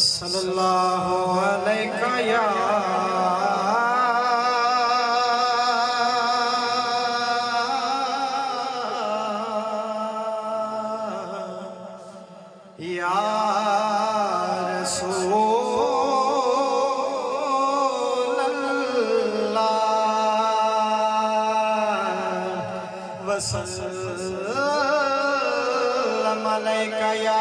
सल्लल्लाहु अलैका या रसूल अल्लाह वसल्लम अलैका या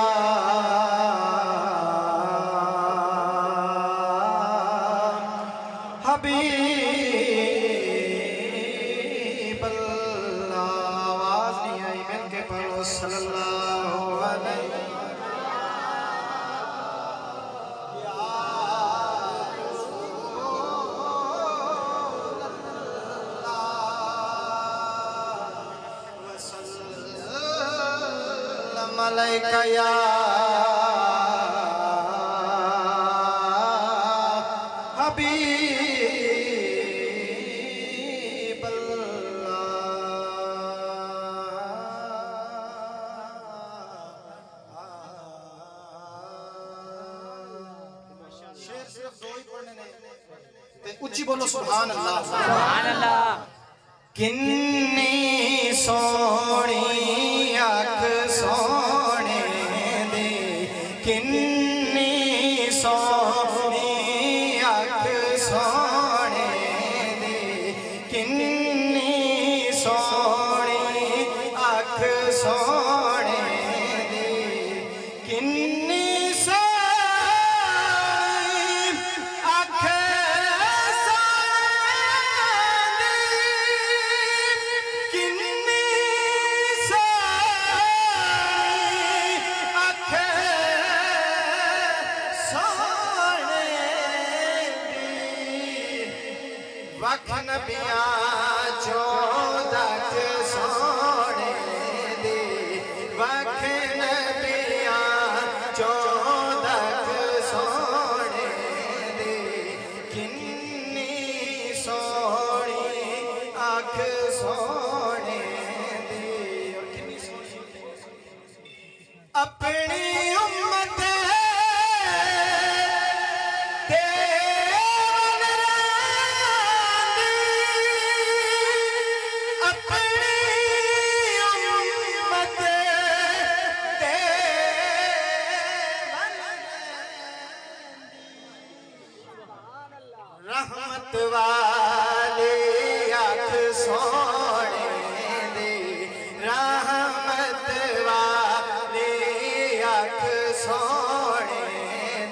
हबीब अल्लाह। आवाज नहीं आई, मिल के पढ़ो सल्लल्लाहु अलैहि वसल्लम अलैका या हबीब अल्लाह। शेर सिर्फ दो ही पढ़ने ने ते उच्ची बोलो सुभान अल्लाह। सुभान अल्लाह। किन्नी सोहनी अख सोहने दे, किन्नी सोहनी अख सोहने दे, किन्नी सोहनी अख सोहने दे, किन्नी सोहनी अख सोहने दे, किन्नी सोहनी अख सोहने दे। वख नबियां चौदह सोहने दे, वख नबियां चौदह सोहने दे, किन्नी सोहनी अख सोहने दे। और किन्नी सोहनी अपनी उम्मत रहमत वाले अख सोहने दे, रहमत वाले अख सोहने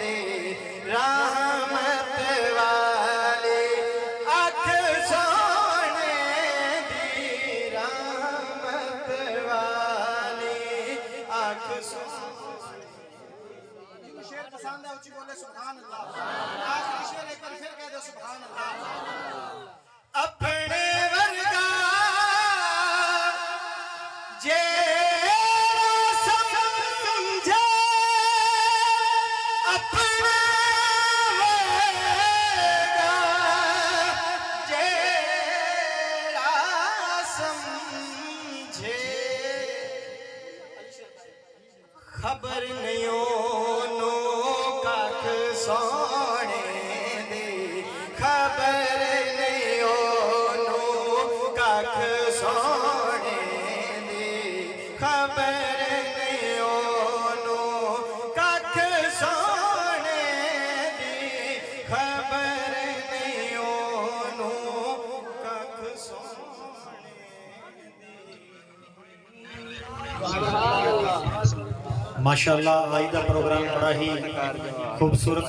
दे, रहमत वाले अख सोहने दे, रहमत वाले अख सोहने। शेर पसंद है उच्ची बोले सुभान अल्लाह। आखिरी शेर एक बार फिर कह दो सुभान अल्लाह। अपने वर्गा जे समझे, अपने वर्गा जे समझे, खबर नहीं नो कख सोहने दे, खबर नहीं नो कख सोहने दे, खबर नहीं नो कख सोहने दे, खबर नहीं नो कख सोहने दे। माशाअल्लाह, आज का प्रोग्राम बड़ा ही खूबसूरत